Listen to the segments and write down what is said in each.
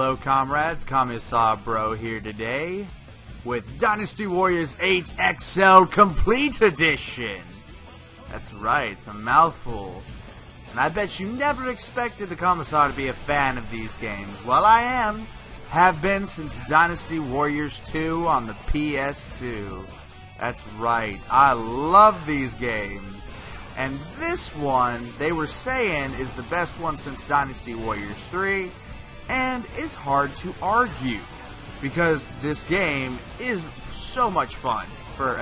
Hello comrades, Commissar Bro here today with Dynasty Warriors 8 XL Complete Edition. That's right, it's a mouthful. And I bet you never expected the Commissar to be a fan of these games. Well, I am. Have been since Dynasty Warriors 2 on the PS2. That's right, I love these games. And this one, they were saying, is the best one since Dynasty Warriors 3. And it's hard to argue, because this game is so much fun. For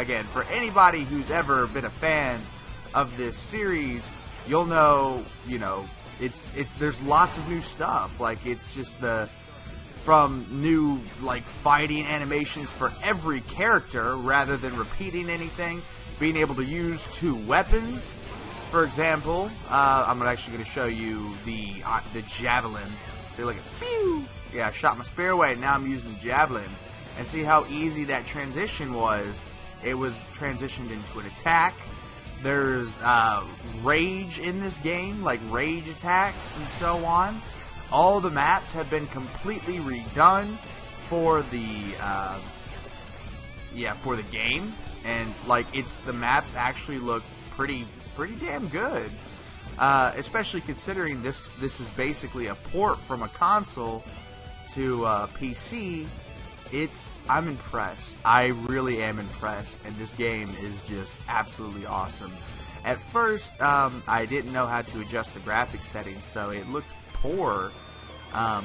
anybody who's ever been a fan of this series, you'll know, there's lots of new stuff. Like, it's just from new, fighting animations for every character, rather than repeating anything. Being able to use two weapons, for example. I'm actually going to show you the javelin. So look at, pew! Yeah, I shot my spear away. Now I'm using the javelin. And see how easy that transition was. It was transitioned into an attack. There's rage in this game, like rage attacks and so on. All the maps have been completely redone for the game, and the maps actually look pretty damn good. Especially considering this is basically a port from a console to PC. I'm impressed. I really am impressed, and this game is just absolutely awesome. At first, I didn't know how to adjust the graphics settings, so it looked poor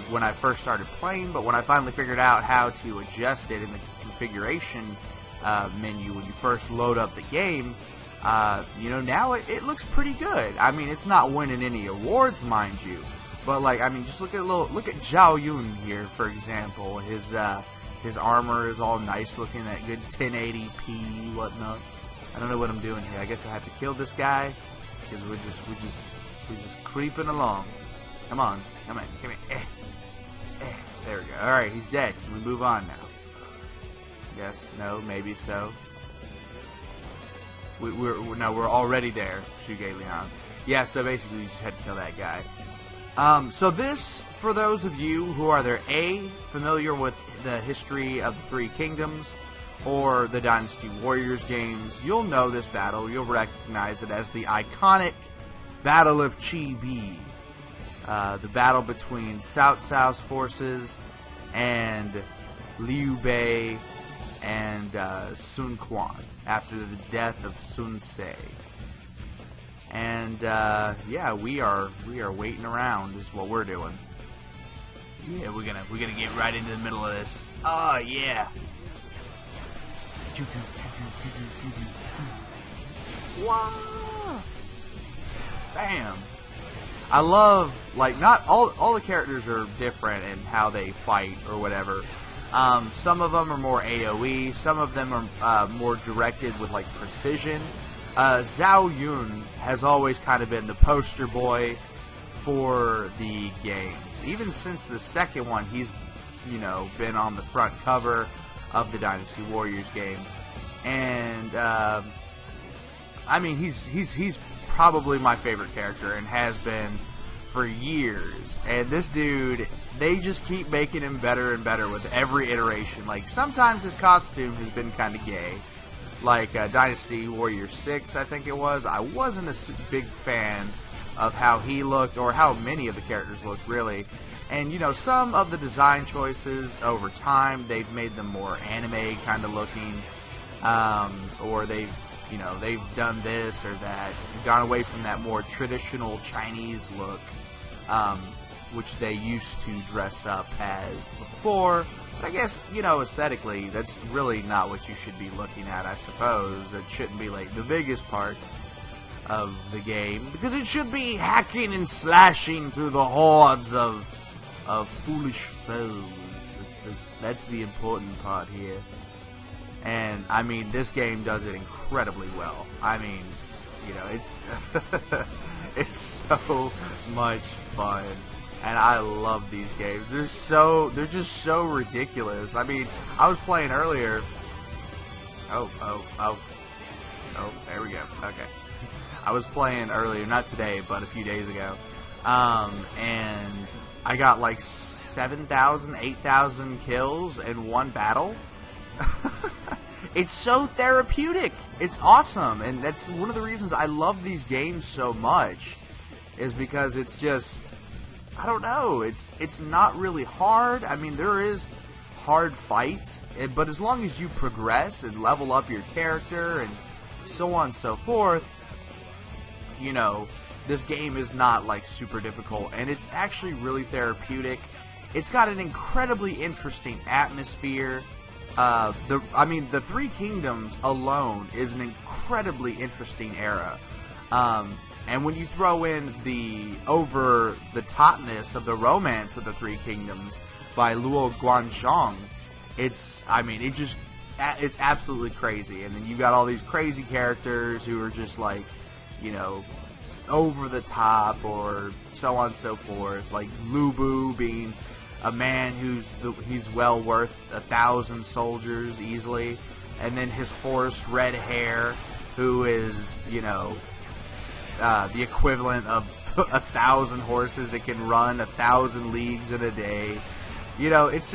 when I first started playing, but when I finally figured out how to adjust it in the configuration menu when you first load up the game, now it looks pretty good. I mean, it's not winning any awards, mind you, but just look at Zhao Yun here, for example. His armor is all nice looking, that good 1080p whatnot. I don't know what I'm doing here. I guess I have to kill this guy because we're just creeping along. Come on, come here. There we go. All right, he's dead. Can we move on now? Yes, no, maybe so. We're already there, Shuge Leon. Yeah, so basically we just had to kill that guy. So this, for those of you who are either A, familiar with the history of the Three Kingdoms, or the Dynasty Warriors games, you'll know this battle. You'll recognize it as the iconic Battle of Chi-Bi. The battle between Cao Cao's forces and Liu Bei and Sun Quan after the death of Sun Ce. And we are waiting around is what we're doing. Yeah, we're gonna get right into the middle of this. Oh yeah. Wow. Bam. I love, not all the characters are different in how they fight or whatever. Some of them are more AoE, some of them are more directed with precision. Zhao Yun has always kind of been the poster boy for the games. Even since the second one, he's been on the front cover of the Dynasty Warriors games, and he's probably my favorite character and has been for years. And this dude, they just keep making him better and better with every iteration. Sometimes his costume has been kind of gay. Dynasty Warriors 6, I think it was. I wasn't a big fan of how he looked, or how many of the characters looked, really. And, some of the design choices over time, they've made them more anime kind of looking. Or they've done this or that, gone away from that more traditional Chinese look, which they used to dress up as before. But I guess, aesthetically, that's really not what you should be looking at, I suppose. It shouldn't be, the biggest part of the game, because it should be hacking and slashing through the hordes of foolish foes. That's the important part here. And, this game does it incredibly well. It's it's so much fun. And I love these games. They're just so ridiculous. I was playing earlier. Oh, there we go. Okay. I was playing earlier, not today, but a few days ago. And I got 7,000, 8,000 kills in one battle. It's so therapeutic. It's awesome, and that's one of the reasons I love these games so much, is because it's just, I don't know, it's not really hard. I mean, there is hard fights, but as long as you progress and level up your character and so on and so forth, you know, this game is not like super difficult, and it's actually really therapeutic. It's got an incredibly interesting atmosphere. The Three Kingdoms alone is an incredibly interesting era. And when you throw in the over-the-topness of the Romance of the Three Kingdoms by Luo Guanzhong, it's absolutely crazy. And then you got all these crazy characters who are just like, you know, over the top, or so on and so forth. Like Lu Bu being a man he's well worth 1,000 soldiers easily, and then his horse Red Hair, who is, you know, the equivalent of 1,000 horses. It can run 1,000 leagues in a day. You know, it's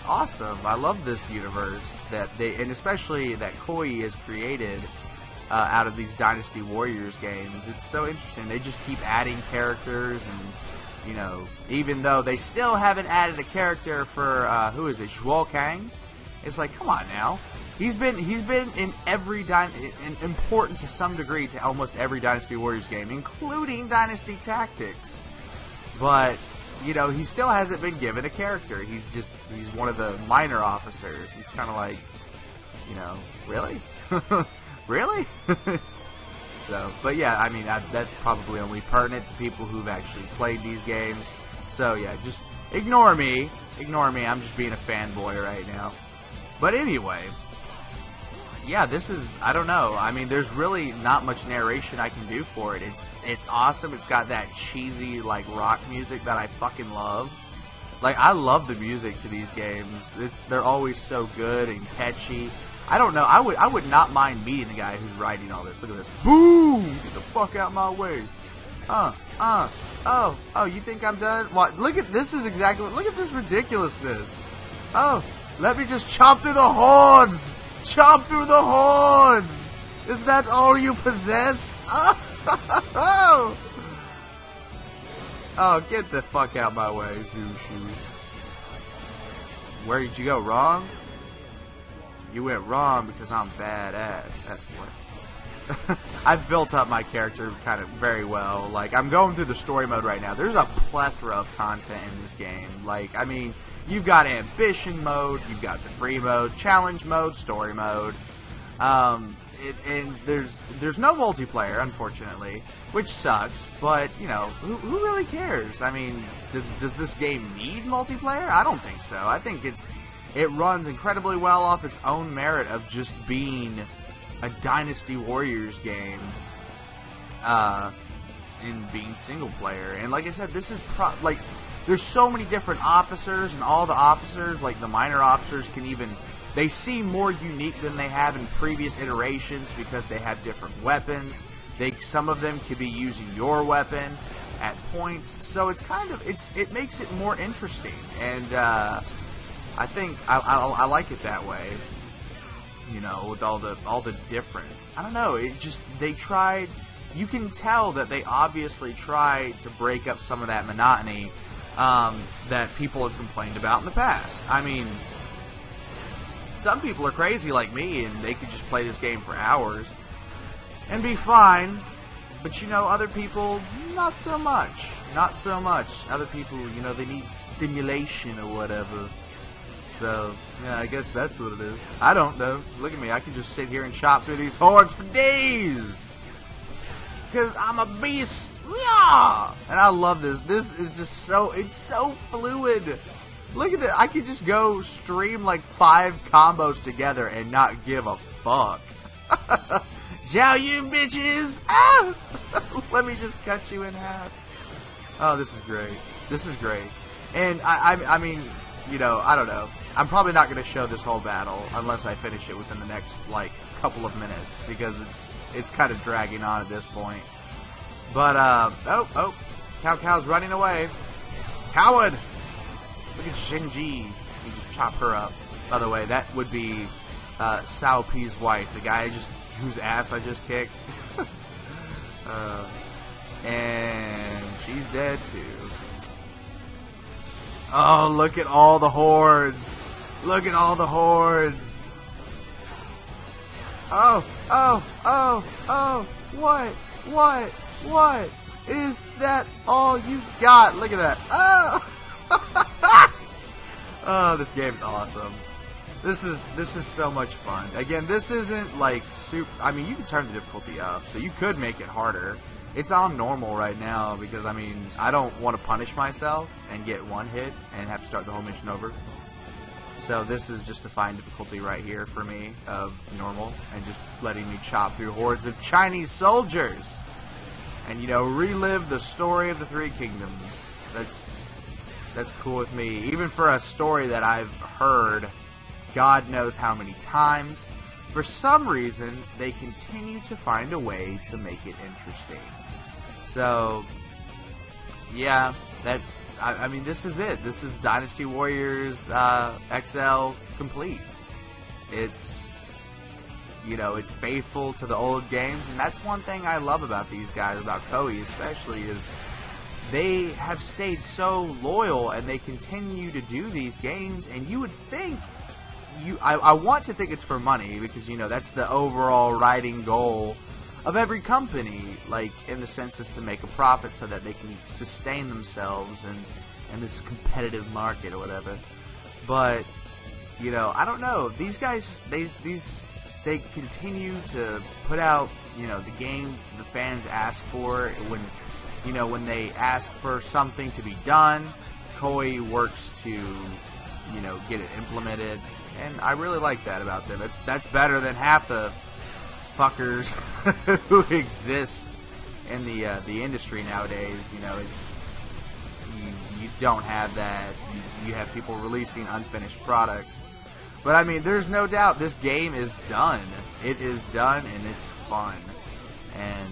awesome. I love this universe and especially that Koei has created out of these Dynasty Warriors games. It's so interesting. They just keep adding characters, and you know, even though they still haven't added a character for who is it, Zhuo Kang? It's like, come on now. He's been in every important to some degree to almost every Dynasty Warriors game, including Dynasty Tactics. But you know, he still hasn't been given a character. He's one of the minor officers. It's kind of like, you know, really, really. So, but yeah, I mean, that's probably only pertinent to people who've actually played these games. So yeah, just ignore me. Ignore me. I'm just being a fanboy right now. But anyway, yeah, this is, I don't know. I mean, there's really not much narration I can do for it. It's awesome. It's got that cheesy, like, rock music that I fucking love. Like, I love the music to these games. They're always so good and catchy. I don't know. I would not mind meeting the guy who's writing all this. Look at this. Boom! Get the fuck out my way. Oh, you think I'm done? What? Look at this. Is exactly. Look at this ridiculousness. Oh, let me just chomp through the hordes. Chomp through the hordes. Is that all you possess? Oh, get the fuck out my way, Zushu. Where did you go wrong? You went wrong because I'm badass. That's what. I've built up my character kind of very well. Like, I'm going through the story mode right now. There's a plethora of content in this game. Like, I mean, you've got ambition mode, you've got the free mode, challenge mode, story mode. And there's no multiplayer, unfortunately, which sucks. But you know, who really cares? I mean, does this game need multiplayer? I don't think so. I think it runs incredibly well off its own merit of just being a Dynasty Warriors game, and being single player. And like I said, this is like, there's so many different officers, and all the officers, like the minor officers, they seem more unique than they have in previous iterations because they have different weapons. Some of them could be using your weapon at points, so it's kind of, it makes it more interesting, and I think I like it that way. You know, with all the difference. I don't know. You can tell that they obviously tried to break up some of that monotony that people have complained about in the past. I mean, some people are crazy like me, and they could just play this game for hours and be fine. But you know, other people, not so much. Not so much. Other people, you know, they need stimulation or whatever. So, yeah, I guess that's what it is. I don't know. Look at me. I can just sit here and chop through these hordes for days. Because I'm a beast. Yeah! And I love this. This is just so, it's so fluid. Look at that. I could just go stream like 5 combos together and not give a fuck. Zhao Yun, bitches! Ah! Let me just cut you in half. Oh, this is great. This is great. And I mean, you know, I don't know. I'm probably not going to show this whole battle unless I finish it within the next, like, couple of minutes, because it's kind of dragging on at this point. But, oh, Cao Cao's running away. Coward! Look at Shinji. You can chop her up. By the way, that would be Cao P's wife, the guy whose ass I just kicked. And she's dead too. Oh, look at all the hordes. Look at all the hordes. Oh, oh, oh, oh. What is that all you got? Look at that. Oh. Oh, this game's awesome. This is so much fun. Again, this isn't like super. I mean, you can turn the difficulty up, so you could make it harder. It's on normal right now because, I mean, I don't want to punish myself and get one hit and have to start the whole mission over. So this is just a fine difficulty right here for me of normal and just letting me chop through hordes of Chinese soldiers and, you know, relive the story of the Three Kingdoms. That's cool with me. Even for a story that I've heard God knows how many times, for some reason they continue to find a way to make it interesting. So, yeah, I mean, this is it. This is Dynasty Warriors XL Complete. It's, you know, it's faithful to the old games, and that's one thing I love about these guys, about Koei especially, is they have stayed so loyal, and they continue to do these games, and you would think, I want to think it's for money, because, you know, that's the overall riding goal of every company, like, in the sense is to make a profit so that they can sustain themselves in this competitive market or whatever. But, you know, I don't know. These guys, they continue to put out, you know, the game the fans ask for. When, you know, when they ask for something to be done, Koei works to, you know, get it implemented. And I really like that about them. That's better than half the fuckers who exist in the industry nowadays. You know, you don't have that. You have people releasing unfinished products. But I mean, there's no doubt this game is done. It is done, and it's fun. And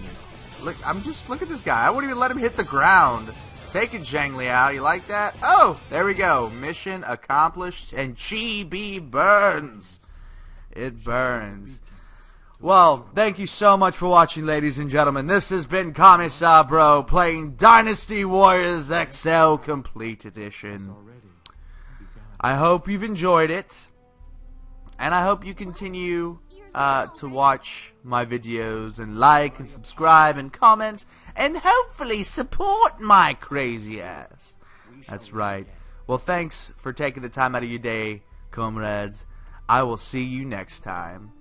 look at this guy. I wouldn't even let him hit the ground. Take it, Zhang Liao. You like that? Oh, there we go. Mission accomplished, and Chibi burns. It burns. Well, thank you so much for watching, ladies and gentlemen. This has been Commissar Bro playing Dynasty Warriors XL Complete Edition. I hope you've enjoyed it, and I hope you continue to watch my videos and like and subscribe and comment and hopefully support my crazy ass. That's right. Well, thanks for taking the time out of your day, comrades. I will see you next time.